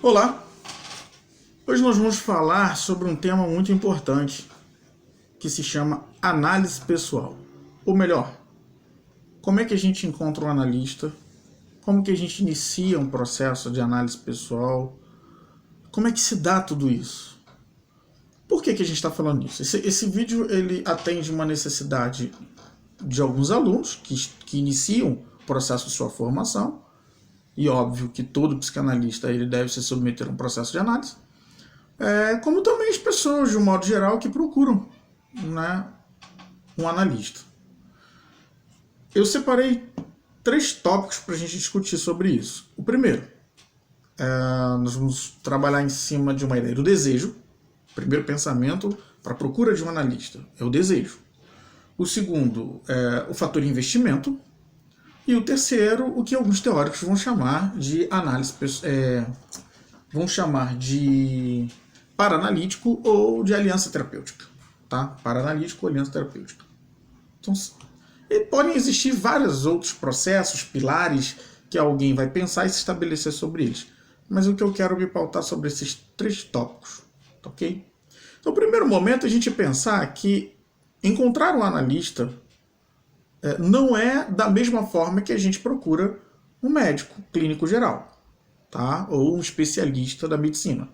Olá! Hoje nós vamos falar sobre um tema muito importante que se chama análise pessoal. Ou melhor, como é que a gente encontra um analista, como que a gente inicia um processo de análise pessoal, como é que se dá tudo isso. Por que a gente está falando disso? Esse vídeo ele atende uma necessidade de alguns alunos que iniciam o processo de sua formação, e óbvio que todo psicanalista ele deve se submeter a um processo de análise, como também as pessoas, de um modo geral, que procuram, né, um analista. Eu separei 3 tópicos para a gente discutir sobre isso. O primeiro, nós vamos trabalhar em cima de uma ideia do desejo. O primeiro pensamento para a procura de um analista é o desejo. O segundo é o fator investimento. E o terceiro, o que alguns teóricos vão chamar de análise, vão chamar de paranalítico ou de aliança terapêutica. Tá? Paranalítico ou aliança terapêutica. Então, podem existir vários outros processos, pilares, que alguém vai pensar e se estabelecer sobre eles. Mas o que eu quero me pautar sobre esses 3 tópicos. Ok? Então, no primeiro momento, a gente pensar que encontrar um analista não é da mesma forma que a gente procura um médico clínico geral, tá? Ou um especialista da medicina.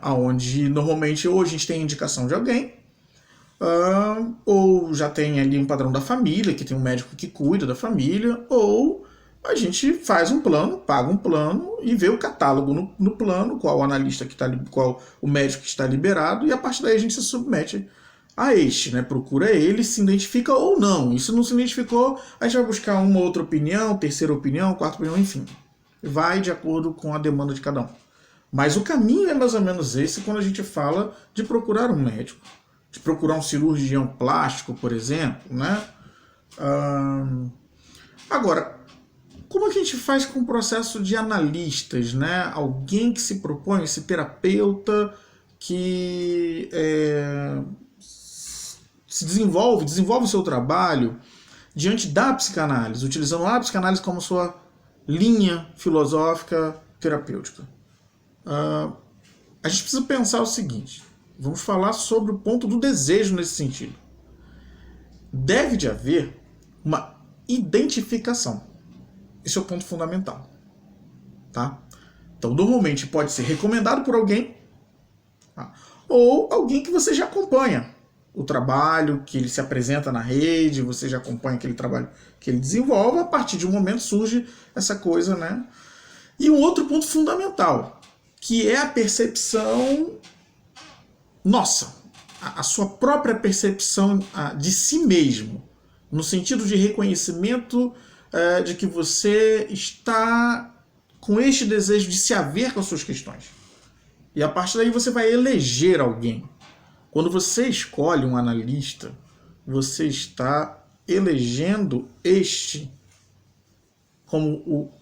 Onde normalmente ou a gente tem indicação de alguém, ou já tem ali um padrão da família, que tem um médico que cuida da família, ou a gente faz um plano, paga um plano e vê o catálogo no plano, qual o analista que está, qual o médico que está liberado, e a partir daí a gente se submete a este, né? Procura ele, se identifica ou não. E se não se identificou, a gente vai buscar uma outra opinião, terceira opinião, quarta opinião, enfim. Vai de acordo com a demanda de cada um. Mas o caminho é mais ou menos esse quando a gente fala de procurar um médico, de procurar um cirurgião plástico, por exemplo, né? Agora, como é que a gente faz com o processo de analistas, né? Alguém que se propõe, esse terapeuta que se desenvolve o seu trabalho diante da psicanálise, utilizando a psicanálise como sua linha filosófica terapêutica. A gente precisa pensar o seguinte, vamos falar sobre o ponto do desejo nesse sentido. Deve de haver uma identificação. Esse é o ponto fundamental. Tá? Então, normalmente pode ser recomendado por alguém, tá? Ou alguém que você já acompanha o trabalho, que ele se apresenta na rede, você já acompanha aquele trabalho que ele desenvolve, a partir de um momento surge essa coisa, né? E um outro ponto fundamental, que é a percepção nossa, a sua própria percepção de si mesmo, no sentido de reconhecimento de que você está com este desejo de se haver com as suas questões. E a partir daí você vai eleger alguém. Quando você escolhe um analista, você está elegendo este como o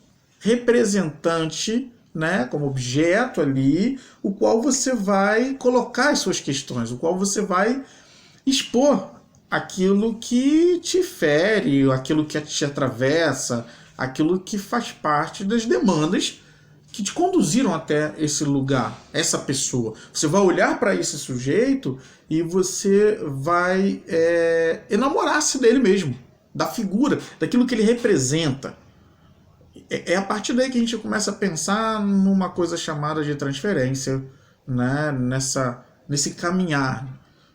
representante, né, como objeto ali, o qual você vai colocar as suas questões, o qual você vai expor aquilo que te fere, aquilo que te atravessa, aquilo que faz parte das demandas que te conduziram até esse lugar, essa pessoa. Você vai olhar para esse sujeito e você vai enamorar-se dele mesmo, da figura, daquilo que ele representa. É a partir daí que a gente começa a pensar numa coisa chamada de transferência, né? Nesse caminhar,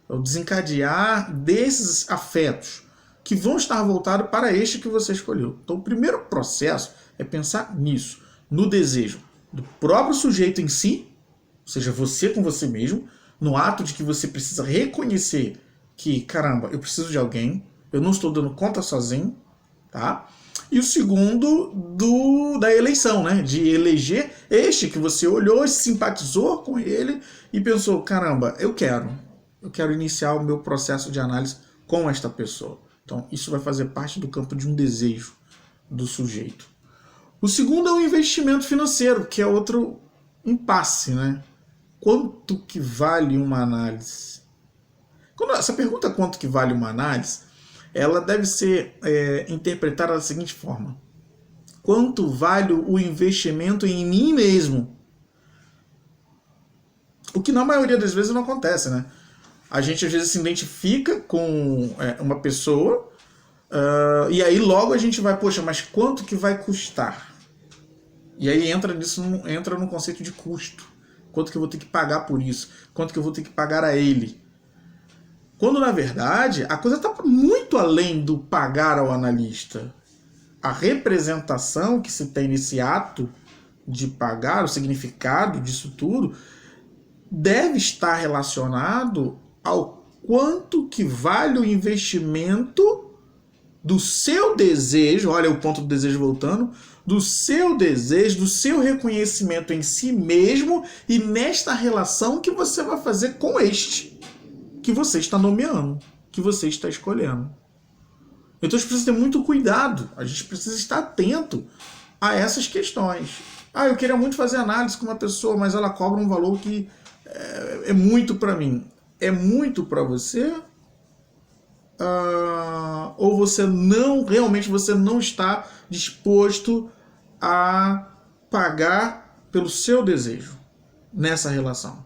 o desencadear desses afetos que vão estar voltados para este que você escolheu. Então, o primeiro processo é pensar nisso, no desejo do próprio sujeito em si, ou seja, você com você mesmo, no ato de que você precisa reconhecer que, caramba, eu preciso de alguém, eu não estou dando conta sozinho, tá? E o segundo, da eleição, né? De eleger este que você olhou, simpatizou com ele e pensou, caramba, eu quero iniciar o meu processo de análise com esta pessoa. Então, isso vai fazer parte do campo de um desejo do sujeito. O segundo é o investimento financeiro, que é outro impasse, né? Quanto que vale uma análise? Essa pergunta, quanto que vale uma análise, ela deve ser interpretada da seguinte forma. Quanto vale o investimento em mim mesmo? O que na maioria das vezes não acontece, né? A gente às vezes se identifica com uma pessoa e aí logo a gente vai, poxa, mas quanto que vai custar? E aí entra no conceito de custo. Quanto que eu vou ter que pagar por isso? Quanto que eu vou ter que pagar a ele? Quando na verdade a coisa está muito além do pagar ao analista. A representação que se tem nesse ato de pagar, o significado disso tudo, deve estar relacionado ao quanto que vale o investimento do seu desejo, olha o ponto do desejo voltando, do seu desejo, do seu reconhecimento em si mesmo e nesta relação que você vai fazer com este, que você está nomeando, que você está escolhendo. Então a gente precisa ter muito cuidado, a gente precisa estar atento a essas questões. Ah, eu queria muito fazer análise com uma pessoa, mas ela cobra um valor que é muito para mim. É muito para você? Ou você realmente você não está disposto a pagar pelo seu desejo nessa relação?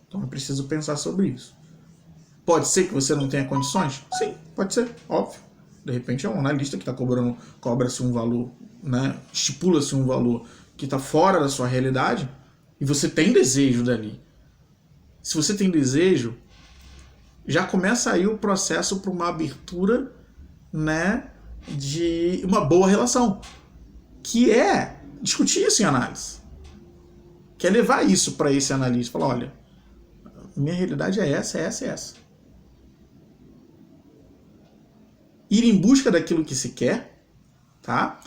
Então é preciso pensar sobre isso. Pode ser que você não tenha condições? Sim, pode ser, óbvio. De repente é um analista que está cobra-se um valor, né? Estipula-se um valor que está fora da sua realidade e você tem desejo dali. Se você tem desejo, já começa aí o processo para uma abertura, né, de uma boa relação, que é discutir isso em análise, que é levar isso para esse analista, falar, olha, minha realidade é essa, essa e essa. Ir em busca daquilo que se quer, tá?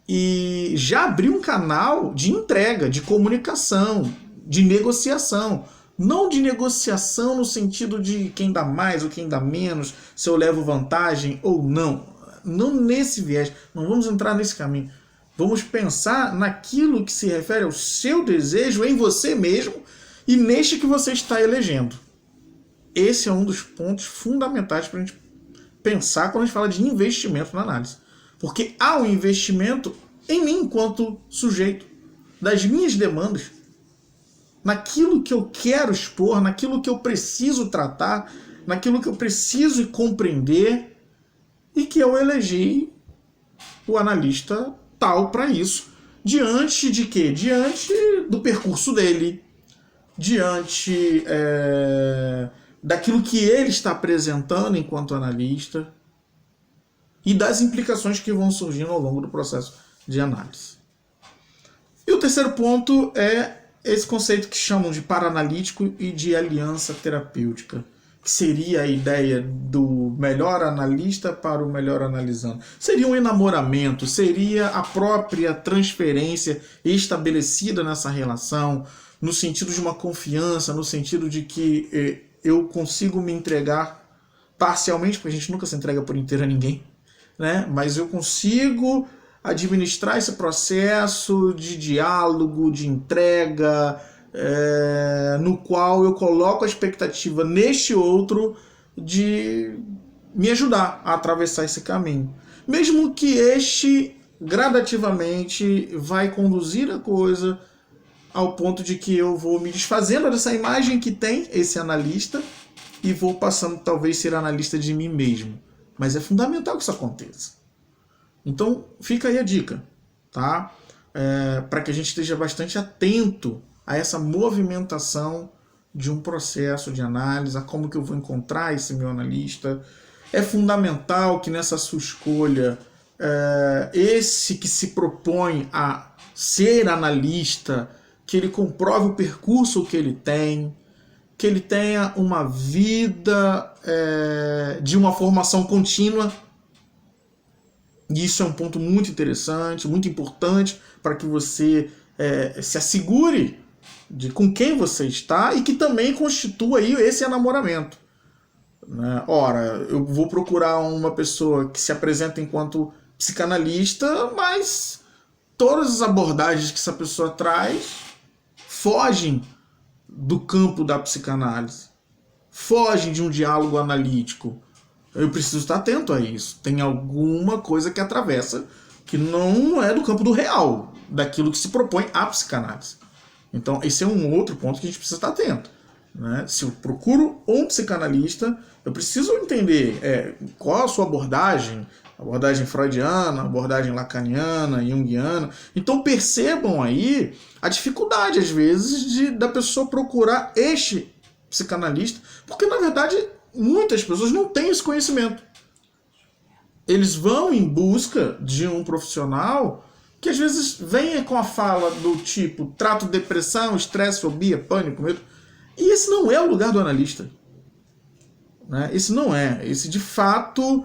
E já abrir um canal de entrega, de comunicação, de negociação. Não de negociação no sentido de quem dá mais ou quem dá menos, se eu levo vantagem ou não. Não nesse viés, não vamos entrar nesse caminho. Vamos pensar naquilo que se refere ao seu desejo em você mesmo e neste que você está elegendo. Esse é um dos pontos fundamentais para a gente pensar quando a gente fala de investimento na análise. Porque há um investimento em mim enquanto sujeito, das minhas demandas, naquilo que eu quero expor, naquilo que eu preciso tratar, naquilo que eu preciso compreender e que eu elegi o analista tal para isso. Diante de quê? Diante do percurso dele, diante daquilo que ele está apresentando enquanto analista e das implicações que vão surgindo ao longo do processo de análise. E o terceiro ponto é esse conceito que chamam de para-analítico e de aliança terapêutica, que seria a ideia do melhor analista para o melhor analisando. Seria um enamoramento, seria a própria transferência estabelecida nessa relação, no sentido de uma confiança, no sentido de que eu consigo me entregar parcialmente, porque a gente nunca se entrega por inteiro a ninguém, né? Mas eu consigo administrar esse processo de diálogo, de entrega, no qual eu coloco a expectativa neste outro de me ajudar a atravessar esse caminho. Mesmo que este gradativamente vai conduzir a coisa ao ponto de que eu vou me desfazendo dessa imagem que tem esse analista e vou passando talvez ser analista de mim mesmo. Mas é fundamental que isso aconteça. Então fica aí a dica, tá? Para que a gente esteja bastante atento a essa movimentação de um processo de análise, a como que eu vou encontrar esse meu analista. É fundamental que nessa sua escolha, esse que se propõe a ser analista, que ele comprove o percurso que ele tem, que ele tenha uma vida de uma formação contínua. E isso é um ponto muito interessante, muito importante para que você se assegure de com quem você está e que também constitua aí esse enamoramento. Né? Ora, eu vou procurar uma pessoa que se apresenta enquanto psicanalista, mas todas as abordagens que essa pessoa traz fogem do campo da psicanálise, fogem de um diálogo analítico. Eu preciso estar atento a isso. Tem alguma coisa que atravessa que não é do campo do real, daquilo que se propõe a psicanálise. Então, esse é um outro ponto que a gente precisa estar atento, né? Se eu procuro um psicanalista, eu preciso entender qual a sua abordagem freudiana, abordagem lacaniana, junguiana. Então percebam aí a dificuldade, às vezes, da pessoa procurar este psicanalista, porque, na verdade, muitas pessoas não têm esse conhecimento. Eles vão em busca de um profissional que, às vezes, venha com a fala do tipo trato depressão, estresse, fobia, pânico, medo. E esse não é o lugar do analista. Né? Esse não é. Esse, de fato,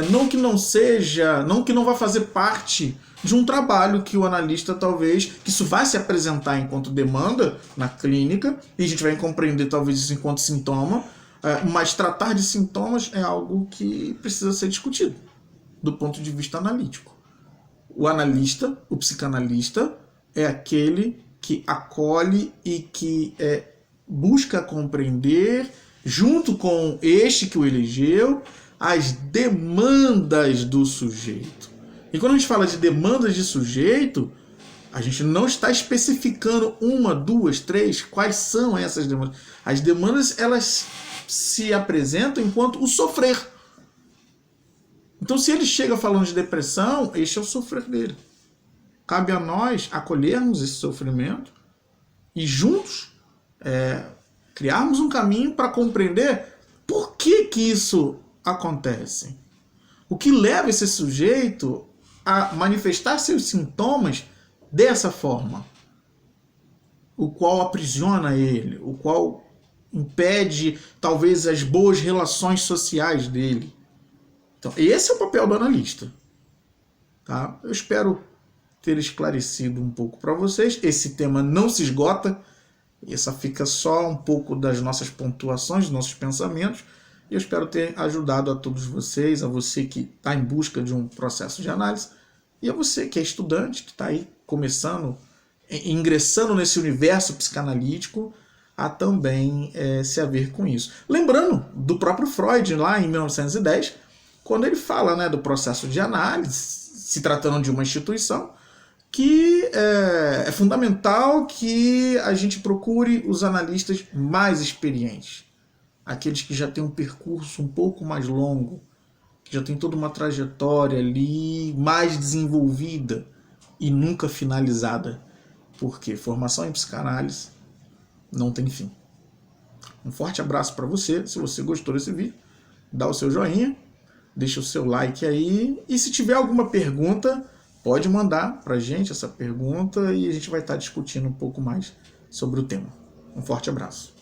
não que não vá fazer parte de um trabalho que o analista, talvez, que isso vai se apresentar enquanto demanda na clínica, e a gente vai compreender, talvez, isso enquanto sintoma, mas tratar de sintomas é algo que precisa ser discutido do ponto de vista analítico. O analista, o psicanalista, é aquele que acolhe e que busca compreender, junto com este que o elegeu, as demandas do sujeito. E quando a gente fala de demandas de sujeito, a gente não está especificando uma, duas, três, quais são essas demandas. As demandas, elas se apresentam enquanto o sofrer. Então, se ele chega falando de depressão, este é o sofrer dele. Cabe a nós acolhermos esse sofrimento e juntos criarmos um caminho para compreender por que isso acontece. O que leva esse sujeito a manifestar seus sintomas dessa forma, o qual aprisiona ele, o qual impede talvez as boas relações sociais dele. Então, esse é o papel do analista. Tá? Eu espero ter esclarecido um pouco para vocês. Esse tema não se esgota, essa fica só um pouco das nossas pontuações, dos nossos pensamentos. E eu espero ter ajudado a todos vocês, a você que está em busca de um processo de análise, e a você que é estudante, que está aí começando, ingressando nesse universo psicanalítico, a também se haver com isso. Lembrando do próprio Freud, lá em 1910, quando ele fala, né, do processo de análise, se tratando de uma instituição, que é fundamental que a gente procure os analistas mais experientes, aqueles que já têm um percurso um pouco mais longo, que já tem toda uma trajetória ali mais desenvolvida e nunca finalizada, porque formação em psicanálise não tem fim. Um forte abraço para você. Se você gostou desse vídeo, dá o seu joinha, deixa o seu like aí, e se tiver alguma pergunta, pode mandar para a gente essa pergunta e a gente vai estar discutindo um pouco mais sobre o tema. Um forte abraço.